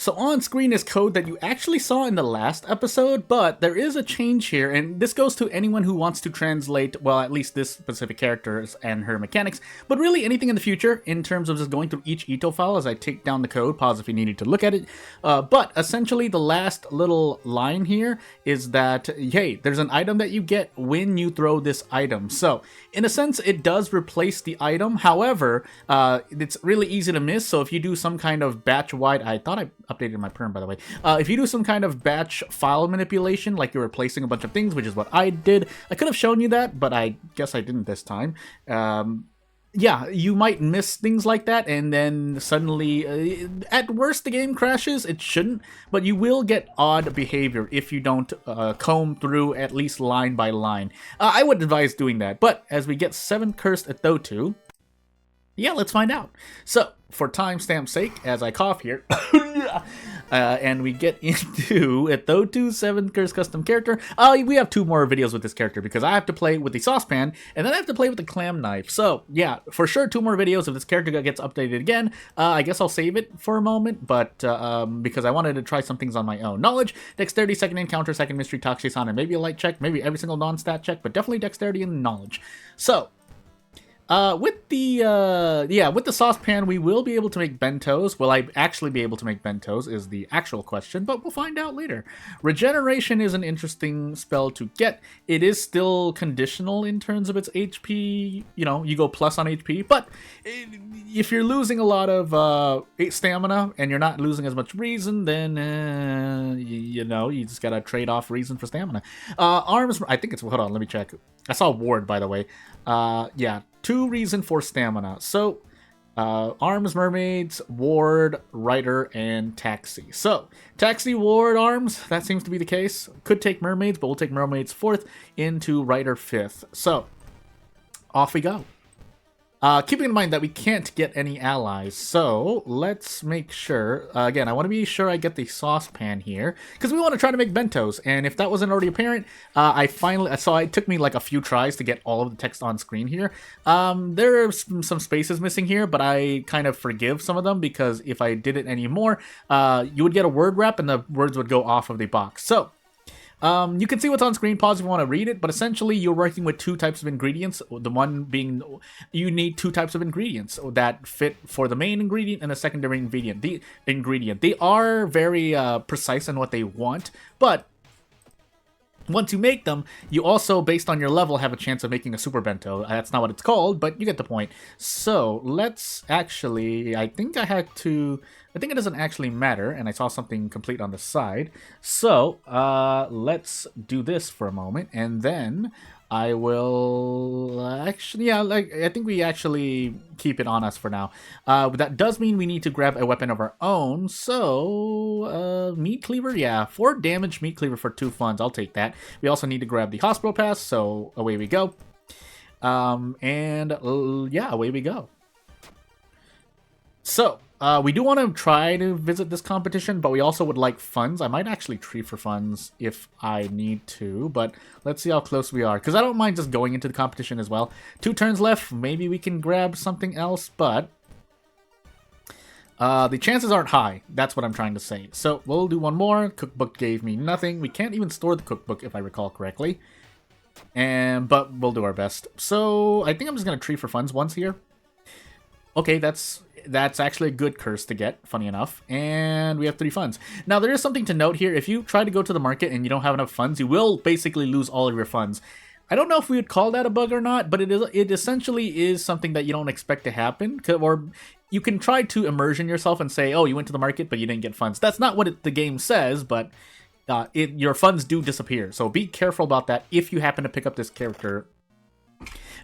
So on screen is code that you actually saw in the last episode, but there is a change here, and this goes to anyone who wants to translate, well, at least this specific character and her mechanics, but really anything in the future in terms of just going through each Ito file as I take down the code, pause if you needed to look at it. But essentially the last little line here is that, hey, there's an item that you get when you throw this item. So in a sense, it does replace the item. However, it's really easy to miss. So if you do some kind of batch-wide, I thought I updated my perm, by the way. If you do some kind of batch file manipulation, like you're replacing a bunch of things, which is what I did, I could have shown you that, but I guess I didn't this time. Yeah, you might miss things like that, and then suddenly, at worst, the game crashes. It shouldn't, but you will get odd behavior if you don't comb through at least line by line. I would advise doing that, but as we get 7 cursed at Thotu, yeah, let's find out. So, for timestamp's sake, as I cough here, and we get into a Thotu 7 Curse custom character. We have 2 more videos with this character because I have to play with the saucepan and then I have to play with the clam knife. So yeah, for sure 2 more videos if this character gets updated again. I guess I'll save it for a moment, but because I wanted to try some things on my own. Knowledge, dexterity, second encounter, second mystery, toxic and maybe a light check, maybe every single non-stat check, but definitely dexterity and knowledge. So with the saucepan, we will be able to make bentos. Will I actually be able to make bentos is the actual question, but we'll find out later. Regeneration is an interesting spell to get. It is still conditional in terms of its HP. You know, you go plus on HP, but if you're losing a lot of stamina and you're not losing as much reason, then you know, you just gotta trade off reason for stamina. Arms, I think it's, hold on, let me check. I saw ward, by the way. Yeah, 2 reason for stamina. So, arms, mermaids, ward, rider, and taxi. So, taxi, ward, arms, that seems to be the case. Could take mermaids, but we'll take mermaids 4th into rider 5th. So, off we go. Keeping in mind that we can't get any allies, so let's make sure, again, I want to be sure I get the saucepan here, because we want to try to make bentos, and if that wasn't already apparent, it took me like a few tries to get all of the text on screen here. There are some spaces missing here, but I kind of forgive some of them, because if I did it anymore, you would get a word wrap, and the words would go off of the box. So, you can see what's on screen, pause if you want to read it, but essentially you're working with 2 types of ingredients. The one being, you need 2 types of ingredients that fit for the main ingredient and the secondary ingredient. They are very precise in what they want, but once you make them, you also, based on your level, have a chance of making a super bento. That's not what it's called, but you get the point. So, let's actually, I think it doesn't actually matter, and I saw something complete on the side. So, let's do this for a moment, and then I will actually, yeah, like, I think we actually keep it on us for now. But that does mean we need to grab a weapon of our own. So, meat cleaver, yeah, 4 damage meat cleaver for 2 funds. I'll take that. We also need to grab the hospital pass, so away we go. Yeah, away we go. So, we do want to try to visit this competition, but we also would like funds. I might actually tree for funds if I need to, but let's see how close we are, because I don't mind just going into the competition as well. 2 turns left, maybe we can grab something else, but the chances aren't high. That's what I'm trying to say. So, we'll do one more. Cookbook gave me nothing. We can't even store the cookbook, if I recall correctly. But we'll do our best. So, I think I'm just going to tree for funds once here. Okay, that's actually a good curse to get, funny enough. And we have 3 funds. Now, there is something to note here. If you try to go to the market and you don't have enough funds, you will basically lose all of your funds. I don't know if we would call that a bug or not, but it essentially is something that you don't expect to happen. Or you can try to immersion yourself and say, oh, you went to the market, but you didn't get funds. That's not what the game says, but your funds do disappear. So be careful about that if you happen to pick up this character,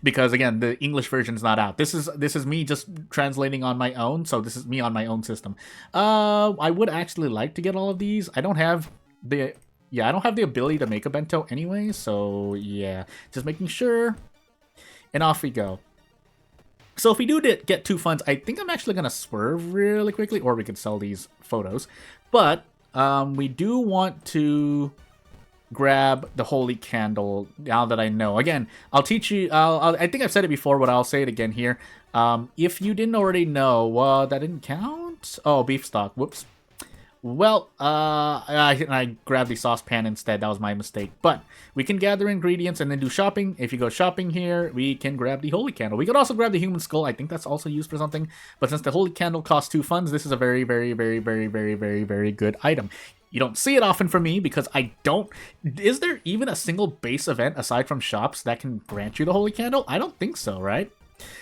because again, the English version's not out. This is me just translating on my own, so this is me on my own system. I would actually like to get all of these. I don't have the ability to make a bento anyway, so yeah, just making sure. And off we go. So if we do get 2 funds, I think I'm actually gonna swerve really quickly, or we could sell these photos. But we do want to grab the holy candle now that I know. Again, I'll teach you. I think I've said it before, but I'll say it again here. If you didn't already know, that didn't count. Oh, beef stock. Whoops. Well, I grabbed the saucepan instead. That was my mistake. But we can gather ingredients and then do shopping. If you go shopping here, we can grab the holy candle. We could also grab the human skull. I think that's also used for something. But since the holy candle costs 2 funds, this is a very, very, very, very, very, very, very good item. You don't see it often from me because I don't... Is there even a single base event aside from shops that can grant you the holy candle? I don't think so, right?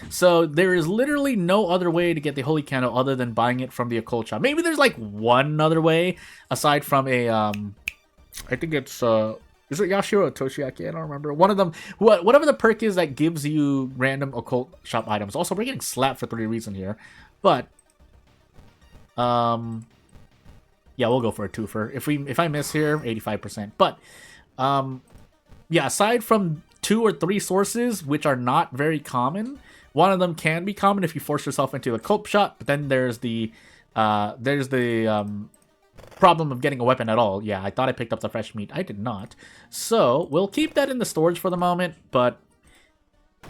So there is literally no other way to get the holy candle other than buying it from the occult shop. Maybe there's like one other way aside from a I think it's is it Yashiro or Toshiaki? I don't remember. One of them, whatever the perk is that gives you random occult shop items. Also, we're getting slapped for 3 reasons here, but yeah, we'll go for a twofer. If I miss here, 85%. But yeah, aside from 2 or 3 sources, which are not very common. One of them can be common if you force yourself into the cult shop, but then there's the problem of getting a weapon at all. Yeah, I thought I picked up the fresh meat. I did not. So, we'll keep that in the storage for the moment, but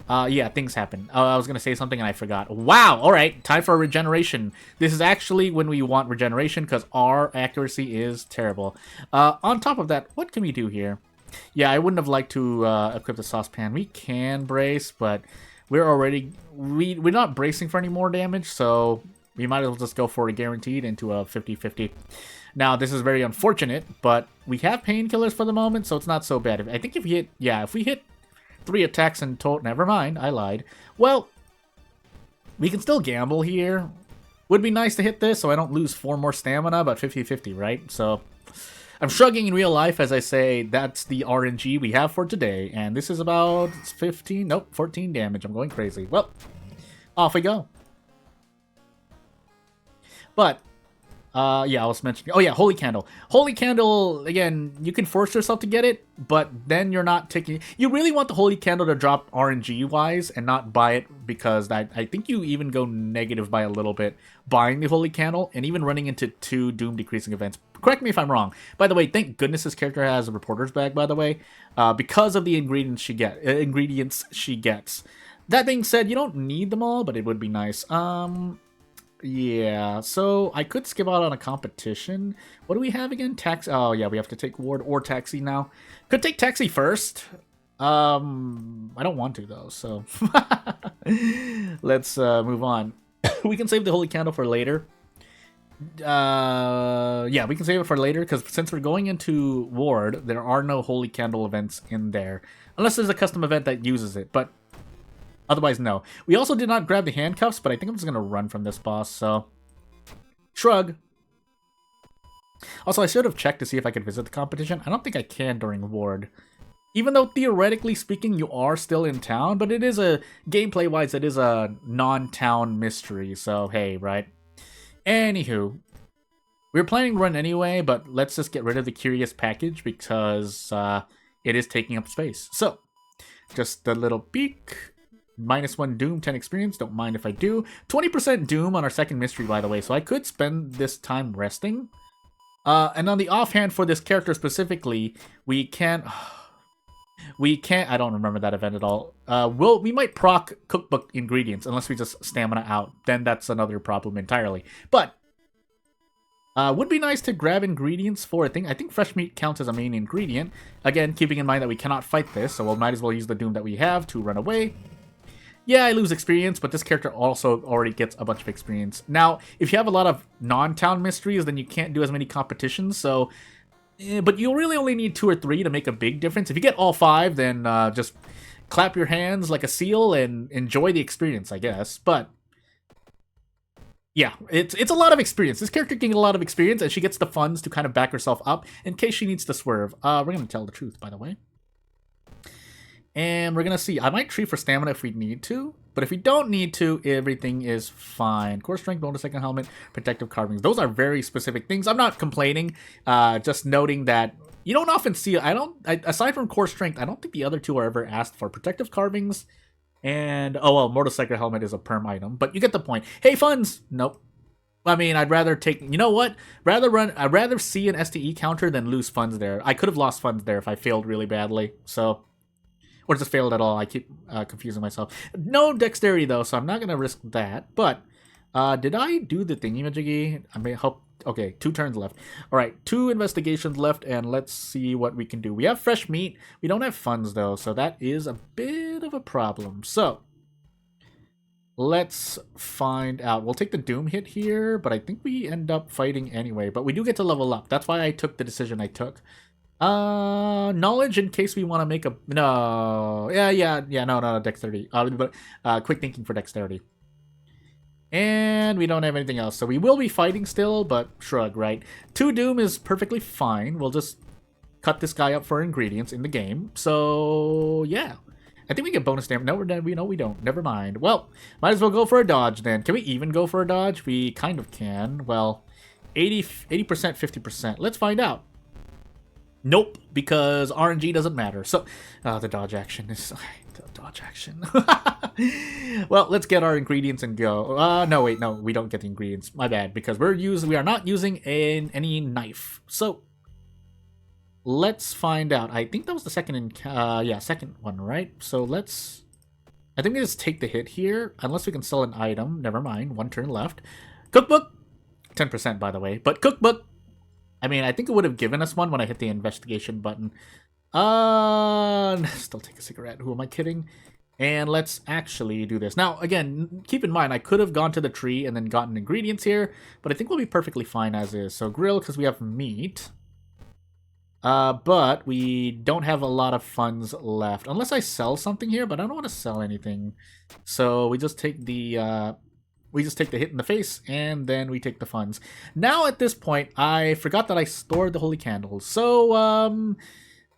yeah, things happen. I was going to say something and I forgot. Wow, alright, time for a regeneration. This is actually when we want regeneration because our accuracy is terrible. On top of that, what can we do here? Yeah, I wouldn't have liked to equip the saucepan. We can brace, but we're already... We're not bracing for any more damage, so we might as well just go for a guaranteed into a 50-50. Now, this is very unfortunate, but we have painkillers for the moment, so it's not so bad. I think if we hit... Yeah, if we hit 3 attacks in total... Never mind, I lied. Well, we can still gamble here. Would be nice to hit this so I don't lose 4 more stamina, but 50-50, right? So... I'm shrugging in real life as I say that's the RNG we have for today. And this is about 15, nope, 14 damage. I'm going crazy. Well, off we go. But, yeah, I was mentioning... Oh, yeah, Holy Candle. Holy Candle, again, you can force yourself to get it, but then you're not taking... You really want the Holy Candle to drop RNG-wise and not buy it because I think you even go negative by a little bit buying the Holy Candle and even running into 2 Doom decreasing events. Correct me if I'm wrong. By the way, thank goodness this character has a reporter's bag, by the way, because of the ingredients she gets. That being said, you don't need them all, but it would be nice. Yeah, so I could skip out on a competition. What do we have again? Taxi. Oh, yeah, we have to take Ward or Taxi now. Could take Taxi first. I don't want to, though, so... Let's move on. We can save the Holy Candle for later. Yeah, we can save it for later, because since we're going into Ward, there are no Holy Candle events in there. Unless there's a custom event that uses it, but... Otherwise, no. We also did not grab the handcuffs, but I think I'm just going to run from this boss, so... Shrug. Also, I should have checked to see if I could visit the competition. I don't think I can during Ward. Even though, theoretically speaking, you are still in town, but it is a... Gameplay-wise, it is a non-town mystery, so hey, right? Anywho. We were planning to run anyway, but let's just get rid of the Curious package because it is taking up space. So, just a little peek... -1 Doom, 10 experience. Don't mind if I do. 20% Doom on our second mystery, by the way. So I could spend this time resting. And on the offhand for this character specifically, we can't... I don't remember that event at all. We might proc cookbook ingredients unless we just stamina out. Then that's another problem entirely. But would be nice to grab ingredients for a thing. I think fresh meat counts as a main ingredient. Again, keeping in mind that we cannot fight this, so we might as well use the Doom that we have to run away. Yeah, I lose experience, but this character also already gets a bunch of experience. Now, if you have a lot of non-town mysteries, then you can't do as many competitions, so... but you really only need 2 or 3 to make a big difference. If you get all 5, then just clap your hands like a seal and enjoy the experience, I guess. But, yeah, it's a lot of experience. This character can get a lot of experience, and she gets the funds to kind of back herself up in case she needs to swerve. We're going to tell the truth, by the way. And we're going to see. I might treat for stamina if we need to. But if we don't need to, everything is fine. Core strength, bonus second helmet, protective carvings. Those are very specific things. I'm not complaining. Just noting that you don't often see... aside from core strength, I don't think the other 2 are ever asked for. Protective carvings and... Oh, well, motorcycle helmet is a perm item. But you get the point. Hey, funds! Nope. I mean, I'd rather take... You know what? I'd rather see an STE counter than lose funds there. I could have lost funds there if I failed really badly. So... Or just failed at all. I keep confusing myself. No dexterity, though, so I'm not going to risk that. But, did I do the thingy-majiggy? I may hope Okay, 2 turns left. All right, 2 investigations left, and let's see what we can do. We have fresh meat. We don't have funds, though, so that is a bit of a problem. So, let's find out. We'll take the Doom hit here, but I think we end up fighting anyway. But we do get to level up. That's why I took the decision I took. Knowledge in case we want to make a... No. No, dexterity. But quick thinking for dexterity. And we don't have anything else, so we will be fighting still, but shrug, right? 2 Doom is perfectly fine. We'll just cut this guy up for ingredients in the game. So, yeah. I think we get bonus damage. No, we don't. Never mind. Well, might as well go for a dodge then. Can we even go for a dodge? We kind of can. Well, 80%, 50%. Let's find out. Nope, because RNG doesn't matter. So, the dodge action is... Dodge action. Well, let's get our ingredients and go. No, wait, no, we don't get the ingredients. My bad, because we are not using any knife. So let's find out. I think that was the second second one, right? So I think we just take the hit here, unless we can sell an item. Never mind. 1 turn left. Cookbook, 10% by the way, but cookbook. I mean, I think it would have given us one when I hit the investigation button. Still take a cigarette. Who am I kidding? And let's actually do this. Now, again, keep in mind, I could have gone to the tree and then gotten ingredients here, but I think we'll be perfectly fine as is. So grill, because we have meat. But we don't have a lot of funds left. Unless I sell something here, but I don't want to sell anything. So we just take the... hit in the face, and then we take the funds. Now, at this point, I forgot that I stored the holy candles. So,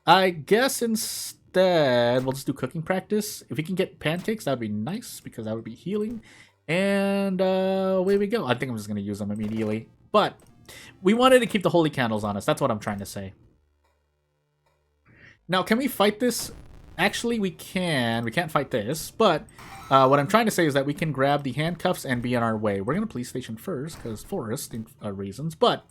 I guess instead, we'll just do cooking practice. If we can get pancakes, that would be nice, because that would be healing. And away we go. I think I'm just going to use them immediately. But we wanted to keep the holy candles on us. That's what I'm trying to say. Now, can we fight this? Actually, we can. We can't fight this, but what I'm trying to say is that we can grab the handcuffs and be on our way. We're going to police station first, because forest reasons, but...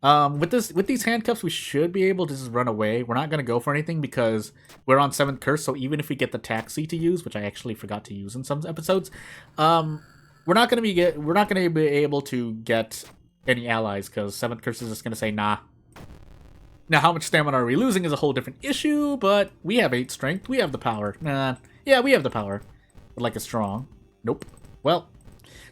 with these handcuffs, we should be able to just run away. We're not going to go for anything because we're on 7th curse, so even if we get the taxi to use, which I actually forgot to use in some episodes, we're not going to be able to get any allies because 7th curse is just going to say nah. Now, how much stamina are we losing is a whole different issue, but we have 8 strength. We have the power. Yeah, we have the power. But like a strong. Nope. Well,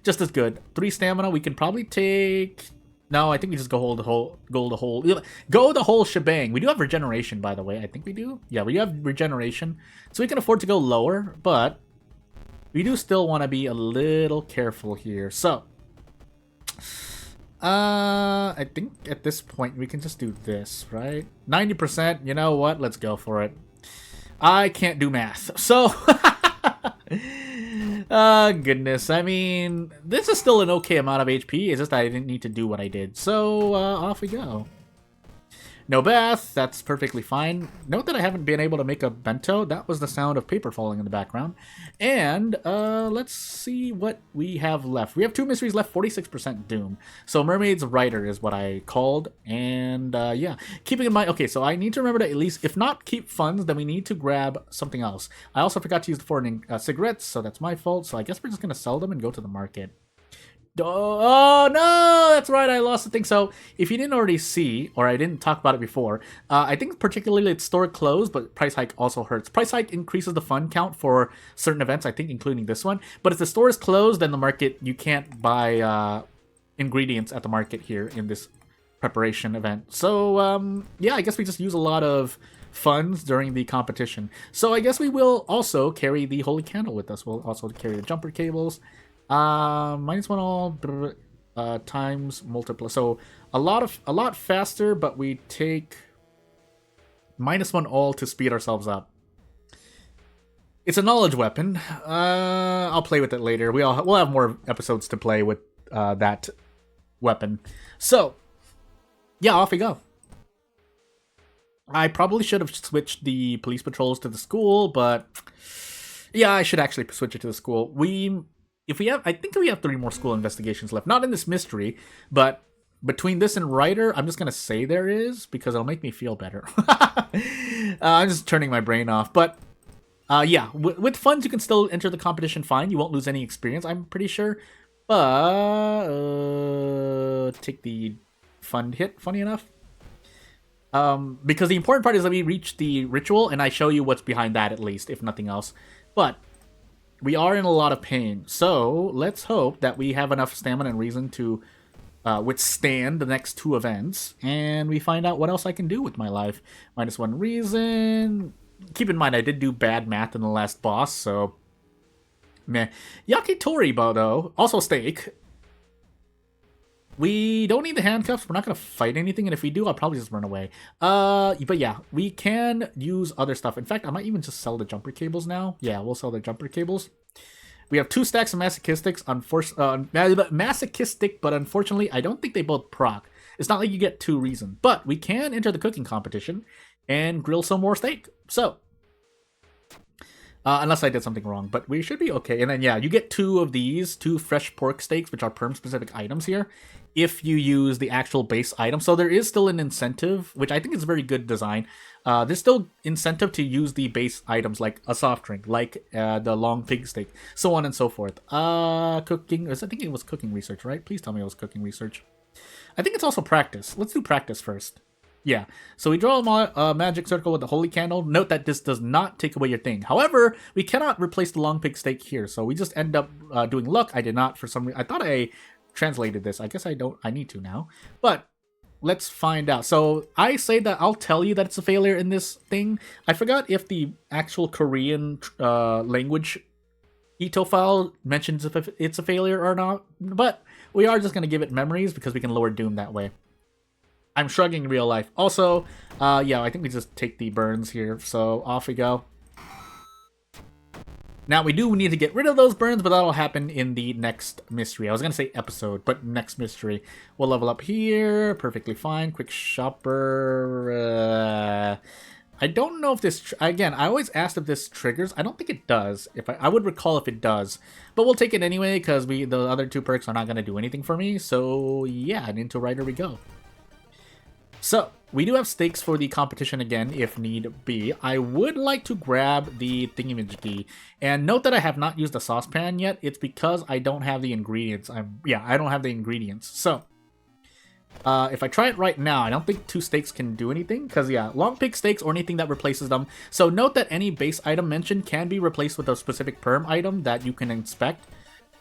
just as good. 3 stamina, we can probably take... No, I think we just go the whole shebang. We do have regeneration, by the way. I think we do. Yeah, we have regeneration. So we can afford to go lower, but we do still want to be a little careful here. So, I think at this point we can just do this, right? 90%, you know what? Let's go for it. I can't do math. So, goodness. I mean, this is still an okay amount of HP. It's just that I didn't need to do what I did. So, off we go. No bath. That's perfectly fine. Note that I haven't been able to make a bento. That was the sound of paper falling in the background. And, let's see what we have left. We have 2 mysteries left, 46% doom. So, Mermaid's Rider is what I called. And, yeah. Keeping in mind... Okay, so I need to remember to at least... If not keep funds, then we need to grab something else. I also forgot to use the 4 cigarettes, so that's my fault. So, I guess we're just going to sell them and go to the market. Oh no, that's right, I lost the thing. So if you didn't already see, or I didn't talk about it before, I think particularly it's store closed, but price hike also hurts. Price hike increases the fund count for certain events, I think including this one, but if the store is closed, then the market, you can't buy ingredients at the market here in this preparation event. So yeah, I guess we just use a lot of funds during the competition. So I guess we will also carry the holy candle with us. We'll also carry the jumper cables. -1 all times multiply, so a lot faster, but we take -1 all to speed ourselves up. It's a knowledge weapon. I'll play with it later. We'll have more episodes to play with that weapon. So yeah, off we go. I probably should have switched the police patrols to the school, but yeah, I should actually switch it to the school. I think we have 3 more school investigations left. Not in this mystery, but between this and Writer, I'm just going to say there is, because it'll make me feel better. I'm just turning my brain off. But, yeah, with funds, you can still enter the competition fine. You won't lose any experience, I'm pretty sure. But take the fund hit, funny enough. Because the important part is that we reach the ritual, and I show you what's behind that at least, if nothing else. But we are in a lot of pain, so let's hope that we have enough stamina and reason to withstand the next two events, and we find out what else I can do with my life. -1 reason. Keep in mind, I did do bad math in the last boss, so meh. Yakitori, though, also steak. We don't need the handcuffs. We're not going to fight anything, and if we do, I'll probably just run away. But yeah, we can use other stuff. In fact, I might even just sell the jumper cables now. Yeah, we'll sell the jumper cables. We have 2 stacks of masochistic, but unfortunately, I don't think they both proc. It's not like you get 2 reason. But we can enter the cooking competition and grill some more steak. So, unless I did something wrong, but we should be okay. And then, yeah, you get 2 of these, 2 fresh pork steaks, which are perm-specific items here, if you use the actual base item. So there is still an incentive, which I think is a very good design. There's still incentive to use the base items, like a soft drink, like the long pig steak, so on and so forth. Cooking, I think it was cooking research, right? Please tell me it was cooking research. I think it's also practice. Let's do practice first. Yeah, so we draw a magic circle with the holy candle. Note that this does not take away your thing. However, we cannot replace the long pig steak here, so we just end up doing luck. I did not for some reason. I thought I translated this. I guess I don't. I need to now. But let's find out. So I say that I'll tell you that it's a failure in this thing. I forgot if the actual Korean language Ito file mentions if it's a failure or not, but we are just going to give it memories because we can lower Doom that way. I'm shrugging in real life. Also, yeah, I think we just take the burns here. So off we go. Now, we do need to get rid of those burns, but that'll happen in the next mystery. I was going to say episode, but next mystery. We'll level up here. Perfectly fine. Quick shopper. I don't know if this... Again, I always asked if this triggers. I don't think it does. If I would recall if it does. But we'll take it anyway, because the other 2 perks are not going to do anything for me. So, yeah, and into Rider we go. So, we do have stakes for the competition again, if need be. I would like to grab the thingamajiggy. And note that I have not used the saucepan yet. It's because I don't have the ingredients. I don't have the ingredients. So, if I try it right now, I don't think 2 steaks can do anything. Because, yeah, long pig steaks or anything that replaces them. So, note that any base item mentioned can be replaced with a specific perm item that you can inspect.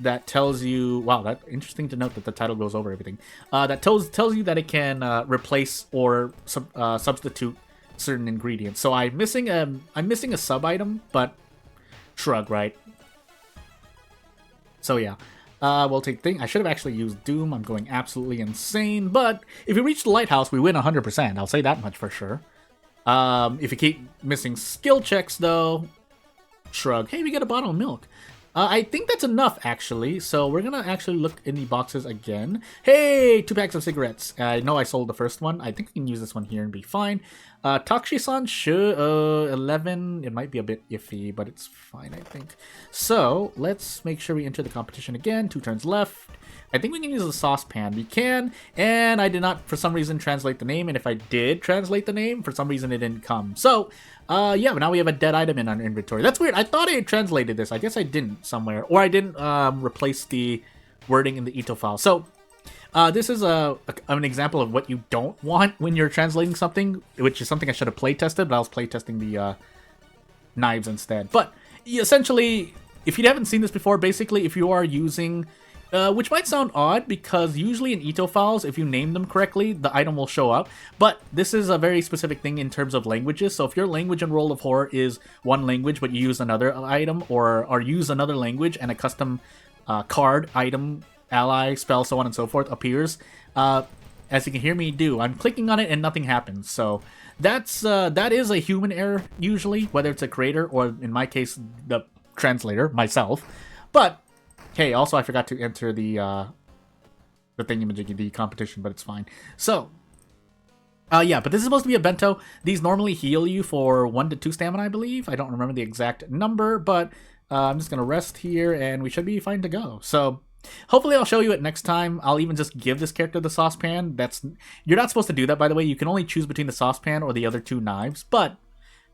That tells you, wow, that's interesting to note that the title goes over everything. That tells you that it can replace or substitute certain ingredients. So I'm missing a sub item, but shrug, right? So yeah, we'll take thing. I should have actually used Doom. I'm going absolutely insane. But if we reach the lighthouse, we win 100%. I'll say that much for sure. If you keep missing skill checks, though, shrug. Hey, we get a bottle of milk. I think that's enough, actually. So we're going to actually look in the boxes again. Hey, 2 packs of cigarettes. I know I sold the first one. I think we can use this one here and be fine. Takshisan should... 11. It might be a bit iffy, but it's fine, I think. So let's make sure we enter the competition again. 2 turns left. I think we can use the saucepan. We can, and I did not, for some reason, translate the name, and if I did translate the name, for some reason it didn't come. So, yeah, but now we have a dead item in our inventory. That's weird. I thought I had translated this. I guess I didn't somewhere, or I didn't replace the wording in the Ito file. So, this is an example of what you don't want when you're translating something, which is something I should have play-tested, but I was play-testing the knives instead. But, essentially, if you haven't seen this before, basically, if you are using... which might sound odd, because usually in Ito files, if you name them correctly, the item will show up. But this is a very specific thing in terms of languages. So if your language in World of Horror is one language, but you use another item, or use another language, and a custom card, item, ally, spell, so on and so forth appears, as you can hear me do, I'm clicking on it and nothing happens. So that is a human error, usually, whether it's a creator or, in my case, the translator, myself. But... hey, also I forgot to enter the thingamajiggy, the competition, but it's fine. So, yeah, but this is supposed to be a bento. These normally heal you for 1 to 2 stamina, I believe. I don't remember the exact number, but I'm just going to rest here, and we should be fine to go. So, hopefully I'll show you it next time. I'll even just give this character the saucepan. You're not supposed to do that, by the way. You can only choose between the saucepan or the other 2 knives, but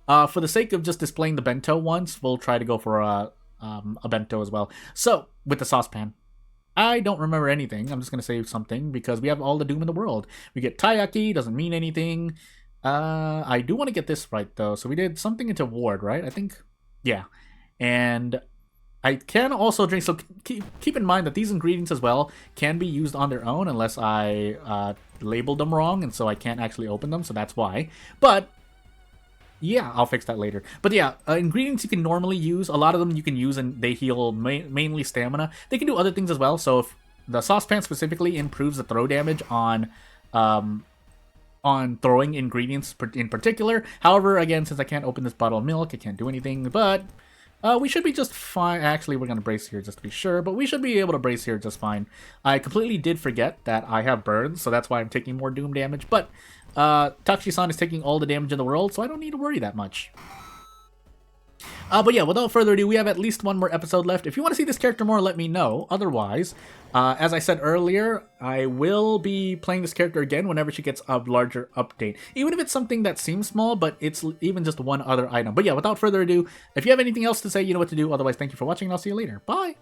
for the sake of just displaying the bento once, we'll try to go for a bento as well. So, with the saucepan. I don't remember anything. I'm just gonna say something because we have all the doom in the world. We get Taiyaki, doesn't mean anything. I do want to get this right though. So we did something into ward, right? I think, yeah. And I can also drink. So keep in mind that these ingredients as well can be used on their own unless I labeled them wrong, and so I can't actually open them. So that's why. But yeah, I'll fix that later. But yeah, ingredients you can normally use. A lot of them you can use and they heal mainly stamina. They can do other things as well. So if the saucepan specifically improves the throw damage on throwing ingredients in particular. However, again, since I can't open this bottle of milk, I can't do anything. But we should be just fine. Actually, we're going to brace here just to be sure, but we should be able to brace here just fine. I completely did forget that I have burns, so that's why I'm taking more doom damage. But Takushi-san is taking all the damage in the world, so I don't need to worry that much. But yeah, without further ado, we have at least one more episode left. If you want to see this character more, let me know. Otherwise, as I said earlier, I will be playing this character again whenever she gets a larger update. Even if it's something that seems small, but it's even just one other item. But yeah, without further ado, if you have anything else to say, you know what to do. Otherwise, thank you for watching, and I'll see you later. Bye!